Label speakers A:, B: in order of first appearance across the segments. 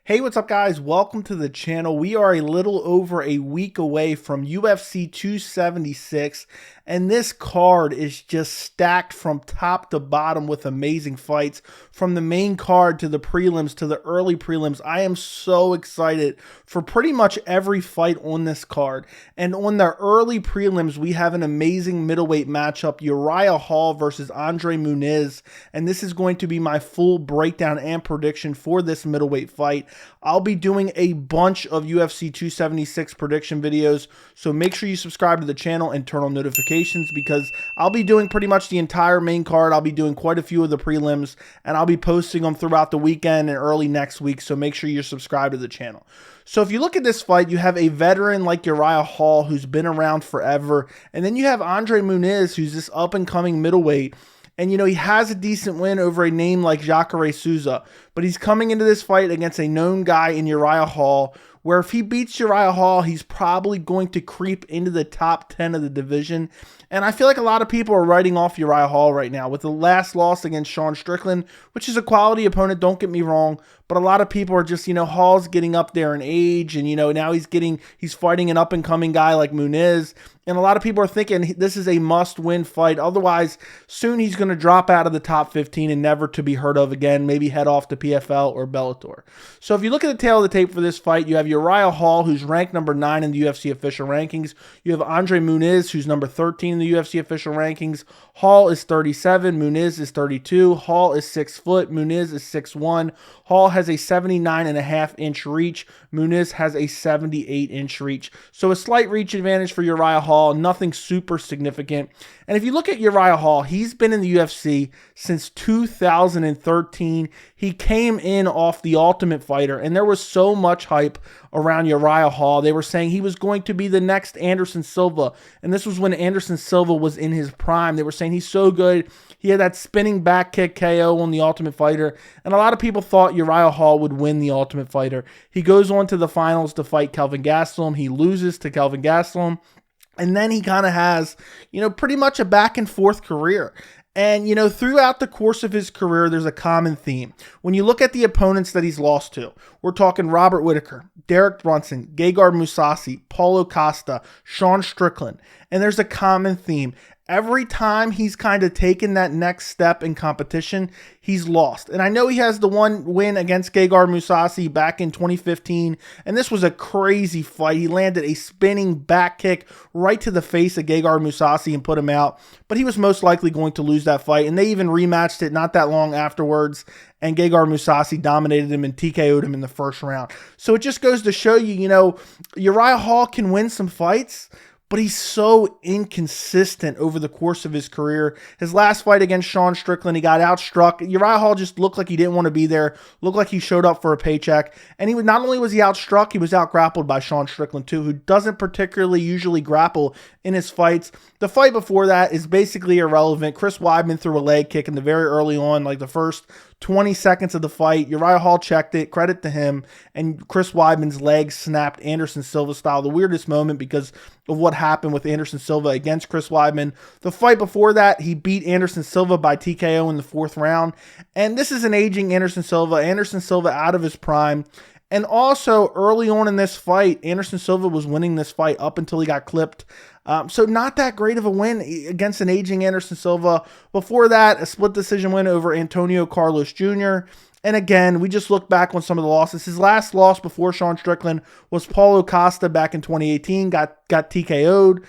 A: Hey, what's up guys? Welcome to the channel. We are a little over a week away from UFC 276, and this card is just stacked from top to bottom with amazing fights. From the main card to the prelims to the early prelims, I am so excited for pretty much every fight on this card. And on the early prelims, we have an amazing middleweight matchup, Uriah Hall versus Andre Muniz, and this is going to be my full breakdown and prediction for this middleweight fight. I'll be doing a bunch of UFC 276 prediction videos, so make sure you subscribe to the channel and turn on notifications because I'll be doing pretty much the entire main card. I'll be doing quite a few of the prelims, and I'll be posting them throughout the weekend and early next week, so make sure you're subscribed to the channel. So if you look at this fight, you have a veteran like Uriah Hall who's been around forever, and then you have Andre Muniz, who's this up-and-coming middleweight. And, you know, he has a decent win over a name like Jacare Souza, but he's coming into this fight against a known guy in Uriah Hall, where if he beats Uriah Hall, he's probably going to creep into the top 10 of the division. And I feel like a lot of people are writing off Uriah Hall right now with the last loss against Sean Strickland, which is a quality opponent, don't get me wrong, but a lot of people are just, Hall's getting up there in age, and, now he's fighting an up-and-coming guy like Muniz, and a lot of people are thinking this is a must-win fight. Otherwise, soon he's going to drop out of the top 15 and never to be heard of again, maybe head off to PFL or Bellator. So if you look at the tail of the tape for this fight, you have Uriah Hall, who's ranked number 9 in the UFC official rankings. You have Andre Muniz, who's number 13 in the UFC official rankings. Hall is 37, Muniz is 32. Hall is 6 foot, Muniz is 6'1". Hall has a 79.5-inch reach. Muniz has a 78-inch reach. So a slight reach advantage for Uriah Hall, nothing super significant. And if you look at Uriah Hall, he's been in the UFC since 2013. He came in off The Ultimate Fighter, and there was so much hype around Uriah Hall. They were saying he was going to be the next Anderson Silva, and this was when Anderson Silva was in his prime. They were saying he's so good. He had that spinning back kick KO on The Ultimate Fighter, and a lot of people thought Uriah Hall would win The Ultimate Fighter. He goes on to the finals to fight Kelvin Gastelum. He loses to Kelvin Gastelum. And then he kind of has, pretty much a back and forth career. And, throughout the course of his career, there's a common theme. When you look at the opponents that he's lost to, we're talking Robert Whittaker, Derek Brunson, Gegard Mousasi, Paulo Costa, Sean Strickland. And there's a common theme. Every time he's kind of taken that next step in competition, he's lost. And I know he has the one win against Gegard Mousasi back in 2015, and this was a crazy fight. He landed a spinning back kick right to the face of Gegard Mousasi and put him out, but he was most likely going to lose that fight, and they even rematched it not that long afterwards, and Gegard Mousasi dominated him and TKO'd him in the first round. So it just goes to show you, Uriah Hall can win some fights, but he's so inconsistent over the course of his career. His last fight against Sean Strickland, he got outstruck. Uriah Hall just looked like he didn't want to be there, looked like he showed up for a paycheck. And not only was he outstruck, he was outgrappled by Sean Strickland too, who doesn't particularly usually grapple in his fights. The fight before that is basically irrelevant. Chris Weidman threw a leg kick in the very early on, like the first 20 seconds of the fight. Uriah Hall checked it, credit to him, and Chris Weidman's leg snapped Anderson Silva style. The weirdest moment because of what happened with Anderson Silva against Chris Weidman. The fight before that, he beat Anderson Silva by TKO in the 4th round. And this is an aging Anderson Silva out of his prime. And also, early on in this fight, Anderson Silva was winning this fight up until he got clipped. So not that great of a win against an aging Anderson Silva. Before that, a split decision win over Antonio Carlos Jr. And again, we just look back on some of the losses. His last loss before Sean Strickland was Paulo Costa back in 2018, got TKO'd.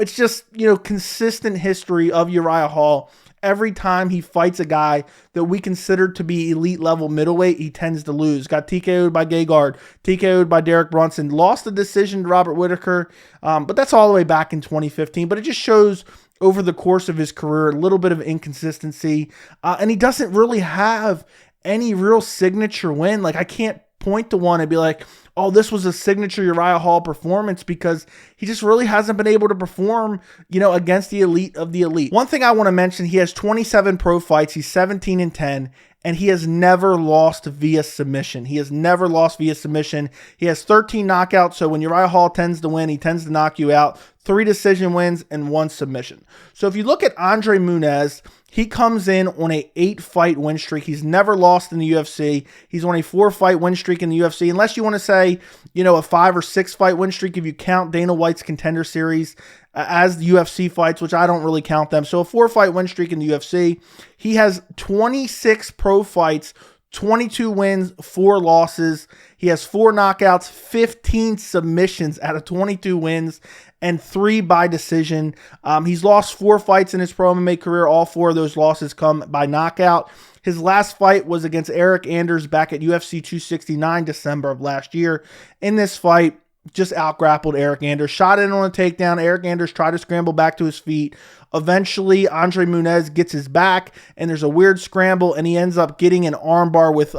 A: It's just, consistent history of Uriah Hall. Every time he fights a guy that we consider to be elite level middleweight, he tends to lose. Got TKO'd by Gegard, TKO'd by Derek Brunson, lost the decision to Robert Whittaker, but that's all the way back in 2015. But it just shows over the course of his career a little bit of inconsistency, and he doesn't really have any real signature win. Like, I can't point to one and be like, oh, this was a signature Uriah Hall performance, because he just really hasn't been able to perform, against the elite of the elite. One thing I want to mention, he has 27 pro fights. He's 17-10, and he has never lost via submission. He has 13 knockouts. So when Uriah Hall tends to win, he tends to knock you out. 3 decision wins, and 1 submission. So if you look at Andre Muniz, he comes in on a 8-fight win streak. He's never lost in the UFC. He's on a 4-fight win streak in the UFC, unless you want to say, a 5 or 6 fight win streak if you count Dana White's Contender Series as the UFC fights, which I don't really count them. So a 4-fight win streak in the UFC. He has 26 pro fights, 22 wins, 4 losses. He has 4 knockouts, 15 submissions out of 22 wins, and 3 by decision. He's lost 4 fights in his pro MMA career. All 4 of those losses come by knockout. His last fight was against Eric Anders back at UFC 269, December of last year. In this fight, just out-grappled Eric Anders, shot in on a takedown. Eric Anders tried to scramble back to his feet. Eventually, Andre Muniz gets his back, and there's a weird scramble, and he ends up getting an armbar with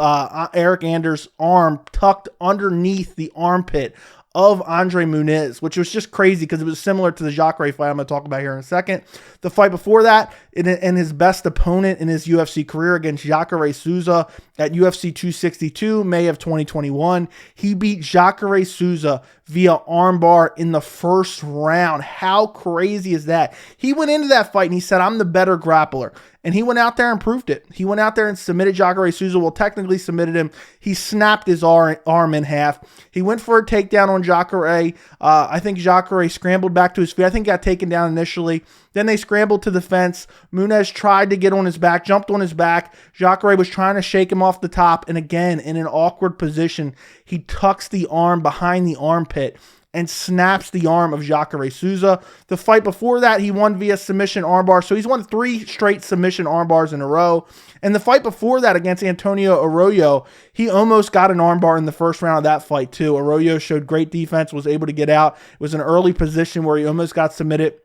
A: Eric Anders' arm tucked underneath the armpit of Andre Muniz, which was just crazy because it was similar to the Jacare fight I'm going to talk about here in a second. The fight before that, and his best opponent in his UFC career against Jacare Souza at UFC 262, May of 2021, he beat Jacare Souza via armbar in the first round. How crazy is that? He went into that fight and he said, "I'm the better grappler." And he went out there and proved it. He went out there and submitted Jacare Souza. Well, technically submitted him. He snapped his arm in half. He went for a takedown on Jacare. I think Jacare scrambled back to his feet. I think he got taken down initially. Then they scrambled to the fence. Muniz tried to get on his back, jumped on his back. Jacare was trying to shake him off the top. And again, in an awkward position, he tucks the arm behind the armpit and snaps the arm of Jacare Souza. The fight before that, he won via submission armbar. So he's won 3 straight submission armbars in a row. And the fight before that against Antonio Arroyo, he almost got an armbar in the first round of that fight too. Arroyo showed great defense, was able to get out. It was an early position where he almost got submitted.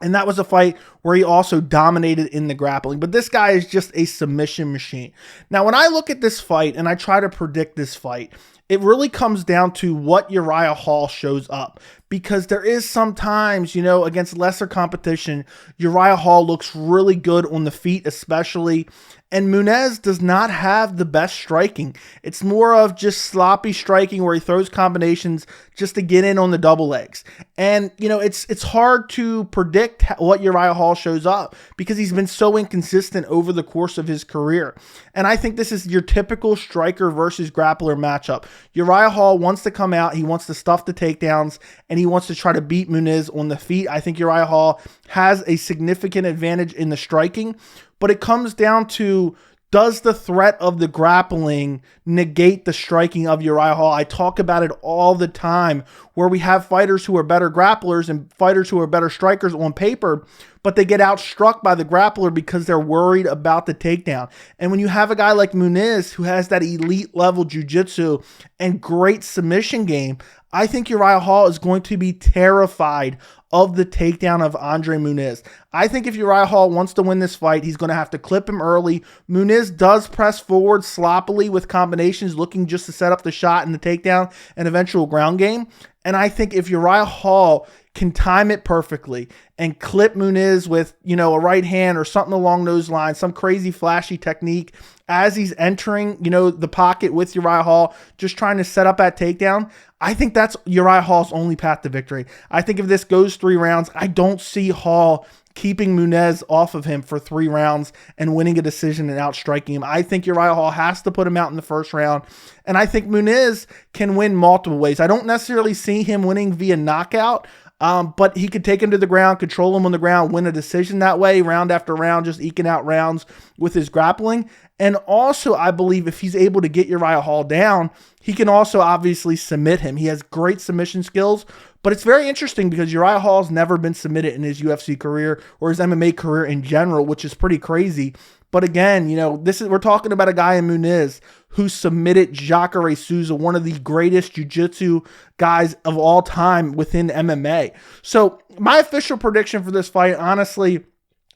A: And that was a fight where he also dominated in the grappling. But this guy is just a submission machine. Now, when I look at this fight and I try to predict this fight, it really comes down to what Uriah Hall shows up. Because there is sometimes, against lesser competition, Uriah Hall looks really good on the feet especially. And Muniz does not have the best striking. It's more of just sloppy striking where he throws combinations just to get in on the double legs. And, it's hard to predict what Uriah Hall shows up because he's been so inconsistent over the course of his career. And I think this is your typical striker versus grappler matchup. Uriah Hall wants to come out. He wants to stuff the takedowns, and he wants to try to beat Muniz on the feet. I think Uriah Hall has a significant advantage in the striking, but it comes down to, does the threat of the grappling negate the striking of Uriah Hall? I talk about it all the time where we have fighters who are better grapplers and fighters who are better strikers on paper, but they get outstruck by the grappler because they're worried about the takedown. And when you have a guy like Muniz who has that elite level jiu-jitsu and great submission game, I think Uriah Hall is going to be terrified of the takedown of Andre Muniz. I think if Uriah Hall wants to win this fight, he's going to have to clip him early. Muniz does press forward sloppily with combinations, looking just to set up the shot and the takedown and eventual ground game. And I think if Uriah Hall can time it perfectly and clip Muniz with, a right hand or something along those lines, some crazy flashy technique as he's entering, the pocket with Uriah Hall, just trying to set up that takedown, I think that's Uriah Hall's only path to victory. I think if this goes 3 rounds, I don't see Hall keeping Muniz off of him for 3 rounds and winning a decision and outstriking him. I think Uriah Hall has to put him out in the first round. And I think Muniz can win multiple ways. I don't necessarily see him winning via knockout, but he could take him to the ground, control him on the ground, win a decision that way, round after round, just eking out rounds with his grappling. And also, I believe if he's able to get Uriah Hall down, he can also obviously submit him. He has great submission skills, but it's very interesting because Uriah Hall's never been submitted in his UFC career or his MMA career in general, which is pretty crazy. But again, we're talking about a guy in Muniz who submitted Jacare Souza, one of the greatest jiu-jitsu guys of all time within MMA. So my official prediction for this fight, honestly,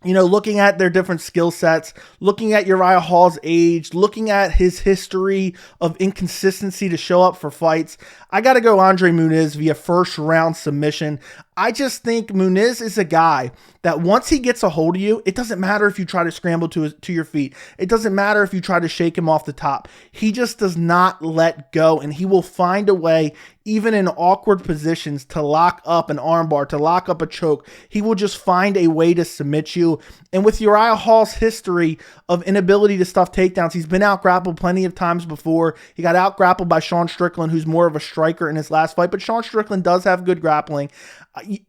A: looking at their different skill sets, looking at Uriah Hall's age, looking at his history of inconsistency to show up for fights, I got to go Andre Muniz via first round submission. I just think Muniz is a guy that once he gets a hold of you, it doesn't matter if you try to scramble to your feet. It doesn't matter if you try to shake him off the top. He just does not let go, and he will find a way, even in awkward positions, to lock up an armbar, to lock up a choke. He will just find a way to submit you. And with Uriah Hall's history of inability to stuff takedowns, he's been out-grappled plenty of times before. He got out-grappled by Sean Strickland, who's more of a striker in his last fight, but Sean Strickland does have good grappling.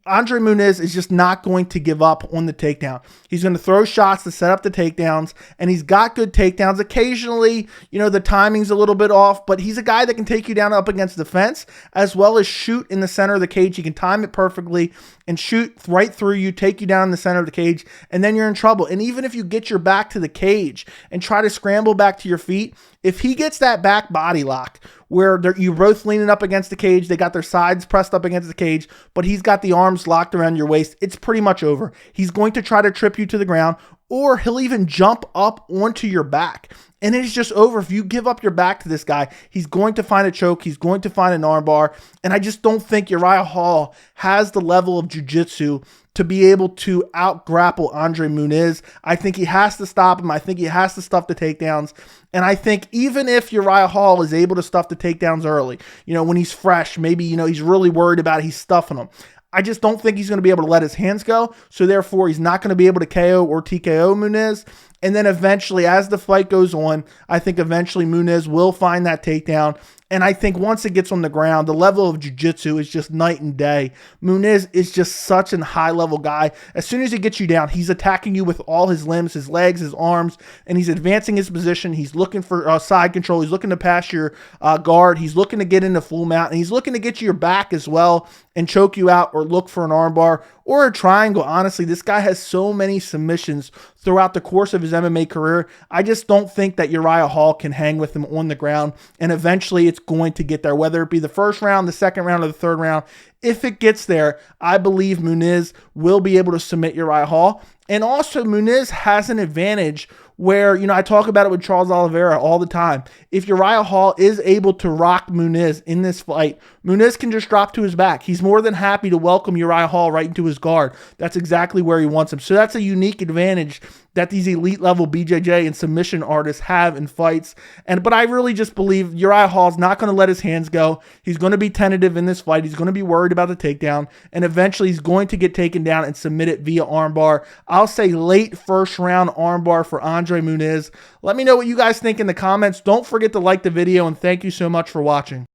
A: Andre Muniz is just not going to give up on the takedown. He's going to throw shots to set up the takedowns, and he's got good takedowns. Occasionally, the timing's a little bit off, but he's a guy that can take you down up against the fence, as well as shoot in the center of the cage. He can time it perfectly and shoot right through you, take you down in the center of the cage, and then you're in trouble. And even if you get your back to the cage and try to scramble back to your feet, if he gets that back body lock where you're both leaning up against the cage, they got their sides pressed up against the cage, but he's got the arms locked around your waist, it's pretty much over. He's going to try to trip you to the ground, or he'll even jump up onto your back. And it's just over. If you give up your back to this guy, he's going to find a choke. He's going to find an armbar. And I just don't think Uriah Hall has the level of jiu-jitsu to be able to out-grapple Andre Muniz. I think he has to stop him. I think he has to stuff the takedowns. And I think even if Uriah Hall is able to stuff the takedowns early, when he's fresh, maybe, he's really worried about it, he's stuffing them. I just don't think he's going to be able to let his hands go. So therefore, he's not going to be able to KO or TKO Muniz. And then eventually, as the fight goes on, I think eventually Muniz will find that takedown. And I think once it gets on the ground, the level of jiu-jitsu is just night and day. Muniz is just such a high-level guy. As soon as he gets you down, he's attacking you with all his limbs, his legs, his arms, and he's advancing his position. He's looking for side control. He's looking to pass your guard. He's looking to get into full mount, and he's looking to get you your back as well and choke you out or look for an armbar or a triangle. Honestly, this guy has so many submissions throughout the course of his MMA career. I just don't think that Uriah Hall can hang with him on the ground, and eventually it's going to get there, whether it be the first round, the second round, or the third round. If it gets there, I believe Muniz will be able to submit Uriah Hall. And also, Muniz has an advantage where, I talk about it with Charles Oliveira all the time. If Uriah Hall is able to rock Muniz in this fight, Muniz can just drop to his back. He's more than happy to welcome Uriah Hall right into his guard. That's exactly where he wants him. So that's a unique advantage that these elite level BJJ and submission artists have in fights. But I really just believe Uriah Hall's not going to let his hands go. He's going to be tentative in this fight. He's going to be worried about the takedown, and eventually he's going to get taken down and submitted via armbar. I'll say late first round armbar for Andre Muniz. Let me know what you guys think in the comments. Don't forget to like the video, and thank you so much for watching.